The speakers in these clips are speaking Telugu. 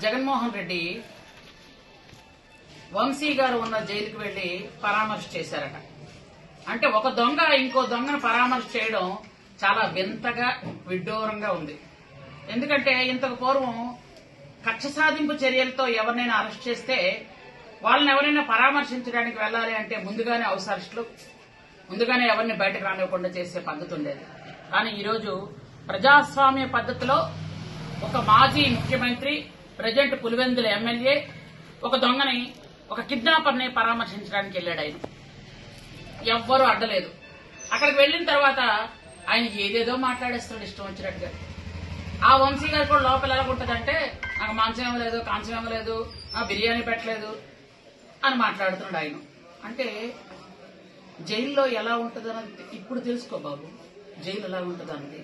జగన్మోహన్ రెడ్డి వంశీ గారు ఉన్న జైలుకి వెళ్లి పరామర్శ చేశారట. అంటే ఒక దొంగ ఇంకో దొంగను పరామర్శ చేయడం చాలా వింతగా విడ్డూరంగా ఉంది. ఎందుకంటే ఇంతకు పూర్వం కక్ష సాధింపు చర్యలతో ఎవరినైనా అరెస్ట్ చేస్తే వాళ్ళని ఎవరైనా పరామర్శించడానికి వెళ్ళాలి అంటే ముందుగానే హౌస్ అరెస్టులు, ముందుగానే ఎవరిని బయటకు రానివ్వకుండా చేసే పద్ధతి ఉండేది. కానీ ఈరోజు ప్రజాస్వామ్య పద్ధతిలో ఒక మాజీ ముఖ్యమంత్రి, ప్రజెంట్ పులివెందుల ఎమ్మెల్యే ఒక దొంగని, ఒక కిడ్నాపర్ని పరామర్శించడానికి వెళ్లాడు. ఆయన ఎవ్వరూ అడ్డలేదు. అక్కడికి వెళ్లిన తర్వాత ఆయన ఏదేదో మాట్లాడేస్తున్నాడు ఇష్టం వచ్చినట్టుగా. ఆ వంశీ గారు కూడా లోపల ఎలా ఉంటుందంటే, నాకు మాంసం ఇవ్వలేదు, కాంసం ఇవ్వలేదు, బిర్యానీ పెట్టలేదు అని మాట్లాడుతున్నాడు ఆయన. అంటే జైల్లో ఎలా ఉంటుందన్నది ఇప్పుడు తెలుసుకో బాబు, జైలు ఎలా ఉంటుందన్నది.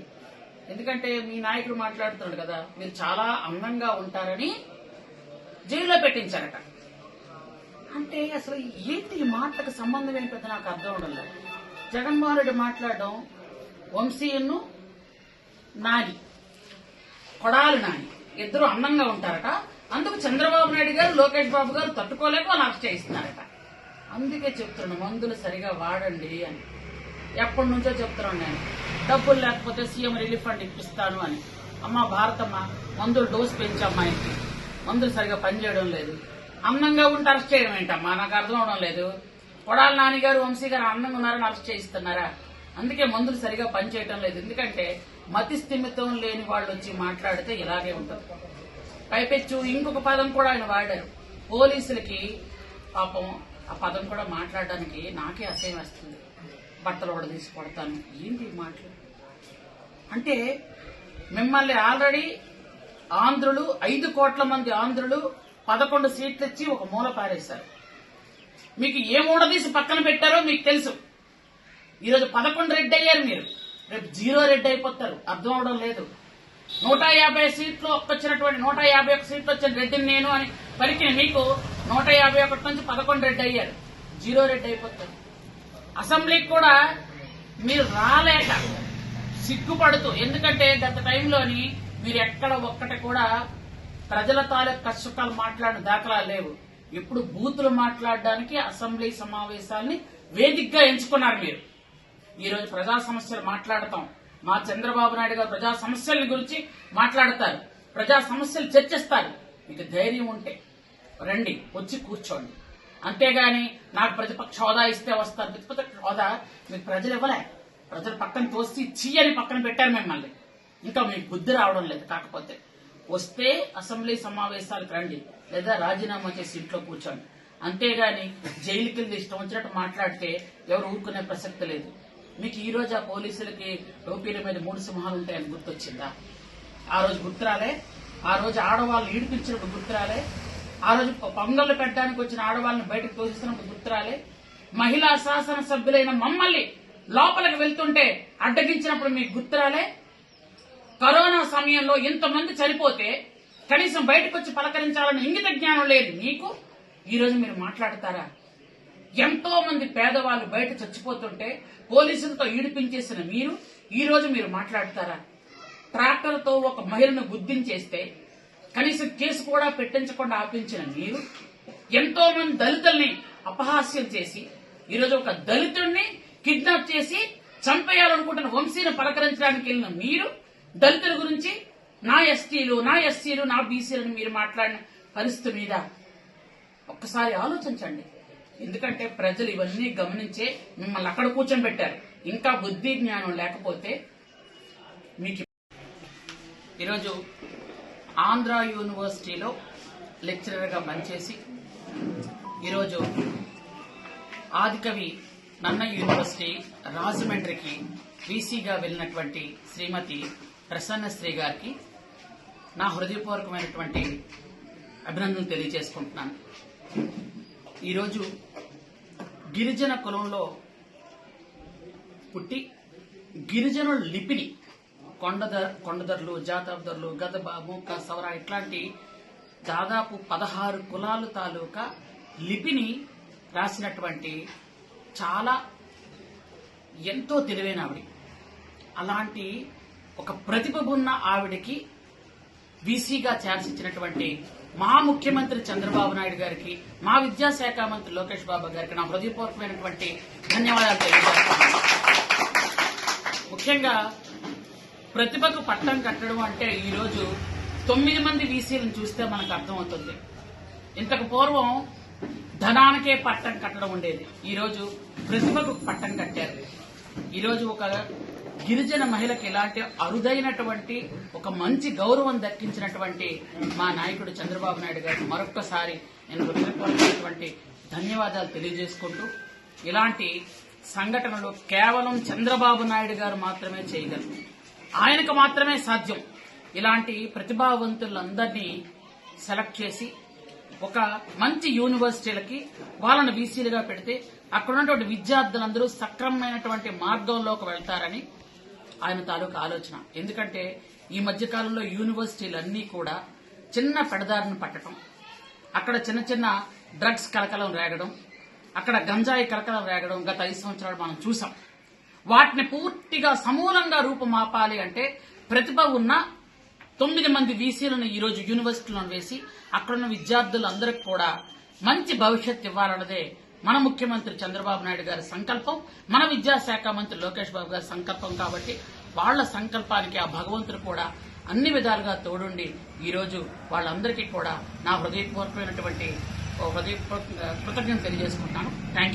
ఎందుకంటే మీ నాయకుడు మాట్లాడుతున్నాడు కదా, మీరు చాలా అందంగా ఉంటారని జైల్లో పెట్టించారట. అంటే అసలు ఏంటి ఈ మాటలకు సంబంధం ఏంటో నాకు అర్థం అవడం. జగన్మోహన్ రెడ్డి మాట్లాడడం, వంశీయును నాని, కొడాలి నాని ఇద్దరు అందంగా ఉంటారట, అందుకు చంద్రబాబు నాయుడు గారు, లోకేష్ బాబు గారు తట్టుకోలేక వాళ్ళు అరెస్ట్ చేయిస్తున్నారట. అందుకే చెప్తున్నాను, మందులు సరిగా వాడండి అని. ఎప్పటి నుంచో చెప్తున్నాను నేను, డబ్బులు లేకపోతే సీఎం రిలీఫ్ ఫండ్ ఇప్పిస్తాను అని. అమ్మ భారతమ్మ, మందులు డోసు పెంచమ్మా, ఇంటి మందులు సరిగా పనిచేయడం లేదు. అందంగా ఉంటే అరెస్ట్ చేయడం ఏంటమ్మా, నాకు అర్థం అవడం లేదు. కొడాలి నాన్నగారు, వంశీ గారు అందంగా ఉన్నారని అరెస్ట్ చేయిస్తున్నారా? అందుకే మందులు సరిగా పనిచేయడం లేదు. ఎందుకంటే మతి స్థిమితం లేని వాళ్ళు వచ్చి మాట్లాడితే ఇలాగే ఉంటుంది. పైపెచ్చు ఇంకొక పదం కూడా ఆయన వాడారు, పోలీసులకి. పాపం ఆ పదం కూడా మాట్లాడడానికి నాకే అసహ్యం వస్తుంది. బట్టలు కూడా తీసి కొడతాను, ఏంటి మాటలు అంటే. మిమ్మల్ని ఆల్రెడీ ఆంధ్రులు, 5 కోట్ల మంది ఆంధ్రులు 11 సీట్లు ఇచ్చి ఒక మూల పారేశారు. మీకు ఏ మూడదీసి పక్కన పెట్టారో మీకు తెలుసు. ఈరోజు 11 రెడ్డి అయ్యారు మీరు, రేపు 0 రెడ్డి అయిపోతారు. అర్థం అవడం లేదు. 150 సీట్లు వచ్చినటువంటి 151 సీట్లు వచ్చిన రెడ్డిని నేను అని పలికిన మీకు 151 నుంచి 11 రెడ్డి అయ్యారు, 0 రెడ్డి అయిపోతారు. అసెంబ్లీకి కూడా మీరు రాలేక సిగ్గుపడుతూ, ఎందుకంటే గత టైంలోని మీరు ఎక్కడ ఒక్కటి కూడా ప్రజల తాలూకు కష్టకాలు మాట్లాడిన దాఖలాలు లేవు. ఇప్పుడు బూతులు మాట్లాడడానికి అసెంబ్లీ సమావేశాలని వేదికగా ఎంచుకున్నారు మీరు. ఈరోజు ప్రజా సమస్యలు మాట్లాడతాం, మా చంద్రబాబు నాయుడు గారు ప్రజా సమస్యల గురించి మాట్లాడతారు, ప్రజా సమస్యలు చర్చిస్తారు. మీకు ధైర్యం ఉంటే రండి, వచ్చి కూర్చోండి. అంతేగాని నాకు ప్రతిపక్ష హోదా ఇస్తే వస్తారు. ప్రతిపక్ష హోదా మీకు ప్రజలు ఇవ్వలే, ప్రజలు పక్కన తోసి చీయని పక్కన పెట్టారు మిమ్మల్ని. ఇంకా మీకు బుద్ధి రావడం లేదు. కాకపోతే వస్తే అసెంబ్లీ సమావేశాలకు రండి, లేదా రాజీనామా చేసి ఇంట్లో కూర్చోండి. అంతేగాని జైలుకి వెళ్ళి ఇష్టం వచ్చినట్టు మాట్లాడితే ఎవరు ఊరుకునే ప్రసక్తి లేదు. మీకు ఈ రోజు ఆ పోలీసులకి టోపీల మీద 3 సింహాలు ఉంటాయని గుర్తొచ్చిందా? ఆ రోజు గుర్తురాలే? ఆ రోజు ఆడవాళ్ళు ఈడిపించినప్పుడు గుర్తురాలే? ఆ రోజు పొంగళ్ళు పెట్టడానికి వచ్చిన ఆడవాళ్ళని బయటకు తోసిస్తున్నప్పుడు గుర్తురాలే? మహిళా శాసన సభ్యులైన మమ్మల్ని లోపలికి వెళ్తుంటే అడ్డగించినప్పుడు మీకు గుర్తురాలే? కరోనా సమయంలో ఇంతమంది చనిపోతే కనీసం బయటకు వచ్చి పలకరించాలని ఇంగిత జ్ఞానం లేదు మీకు. ఈ రోజు మీరు మాట్లాడతారా? ఎంతో మంది పేదవాళ్ళు బయట చచ్చిపోతుంటే పోలీసులతో ఈడిపించేసిన మీరు ఈ రోజు మీరు మాట్లాడతారా? ట్రాక్టర్తో ఒక మహిళను గుద్దించేస్తే కనీసం కేసు కూడా పెట్టించకుండా ఆపించిన మీరు, ఎంతో మంది దళితుల్ని అపహాస్యం చేసి ఈరోజు ఒక దళితుడిని కిడ్నాప్ చేసి చంపేయాలనుకుంటున్న వంశీని పలకరించడానికి వెళ్ళిన మీరు, దళితుల గురించి నా ఎస్టీలు, నా ఎస్సీలు, నా బీసీలను మీరు మాట్లాడిన పరిస్థితి మీద ఒక్కసారి ఆలోచించండి. ఎందుకంటే ప్రజలు ఇవన్నీ గమనించే మిమ్మల్ని అక్కడ కూర్చొని పెట్టారు. ఇంకా బుద్ధి జ్ఞానం లేకపోతే మీకు. ఈరోజు ఆంధ్ర యూనివర్సిటీలో లెక్చరర్గా పనిచేసి ఈరోజు ఆదికవి నన్నయ్య యూనివర్సిటీ రాజమండ్రికి వీసీగా వెళ్ళినటువంటి శ్రీమతి ప్రసన్నశ్రీ గారికి నా హృదయపూర్వకమైనటువంటి అభినందనలు తెలియజేసుకుంటున్నాను. ఈరోజు గిరిజన కులంలో పుట్టి గిరిజనుల లిపిని కొండదర్లు, జాతాబ్దర్లు, గదబ, మూక, సవర ఇట్లాంటి దాదాపు 16 కులాలు తాలూకా లిపిని రాసినటువంటి చాలా ఎంతో తెలివైన ఆవిడ. అలాంటి ఒక ప్రతిభ ఉన్న ఆవిడకి వీసీగా ఛాన్స్ ఇచ్చినటువంటి మా ముఖ్యమంత్రి చంద్రబాబు నాయుడు గారికి, మా విద్యాశాఖ మంత్రి లోకేష్ బాబు గారికి నా హృదయపూర్వకమైనటువంటి ధన్యవాదాలు తెలియజేస్తాను. ముఖ్యంగా ప్రతిభకు పట్టం కట్టడం అంటే ఈరోజు 9 మంది వీసీలను చూస్తే మనకు అర్థమవుతుంది. ఇంతకు పూర్వం ధనానికే పట్టం కట్టడం ఉండేది, ఈరోజు ప్రతిభకు పట్టం కట్టారు. ఈరోజు ఒక గిరిజన మహిళకి ఇలాంటి అరుదైనటువంటి ఒక మంచి గౌరవం దక్కించినటువంటి మా నాయకుడు చంద్రబాబు నాయుడు గారికి మరొక్కసారి నేను హృదయపూర్వకమైనటువంటి ధన్యవాదాలు తెలియజేసుకుంటూ, ఇలాంటి సంఘటనలు కేవలం చంద్రబాబు నాయుడు గారు మాత్రమే చేయగలరు, ఆయనకు మాత్రమే సాధ్యం. ఇలాంటి ప్రతిభావంతులందరినీ సెలెక్ట్ చేసి ఒక మంచి యూనివర్సిటీలకి వాళ్ళను వీసీలుగా పెడితే అక్కడ ఉన్నటువంటి విద్యార్థులందరూ సక్రమమైనటువంటి మార్గంలోకి వెళ్తారని ఆయన తాలూకు ఆలోచన. ఎందుకంటే ఈ మధ్యకాలంలో యూనివర్సిటీలన్నీ కూడా చిన్న పెడదారిని పట్టడం, అక్కడ చిన్న చిన్న డ్రగ్స్ కలకలం రేగడం, అక్కడ గంజాయి కలకలం రేగడం గత 5 సంవత్సరాలు మనం చూసాం. వాటిని పూర్తిగా సమూలంగా రూపుమాపాలి అంటే ప్రతిభ ఉన్న 9 మంది వీసీలను ఈరోజు యూనివర్సిటీలను వేసి అక్కడున్న విద్యార్థులందరికీ కూడా మంచి భవిష్యత్తు ఇవ్వాలన్నదే మన ముఖ్యమంత్రి చంద్రబాబు నాయుడు గారి సంకల్పం, మన విద్యాశాఖ మంత్రి లోకేష్ బాబు గారి సంకల్పం. కాబట్టి వాళ్ల సంకల్పానికి ఆ భగవంతుడు కూడా అన్ని విధాలుగా తోడుండి ఈరోజు వాళ్ళందరికీ కూడా నా హృదయపూర్వకమైనటువంటి కృతజ్ఞతలు తెలియజేసుకుంటున్నాను. Thank you.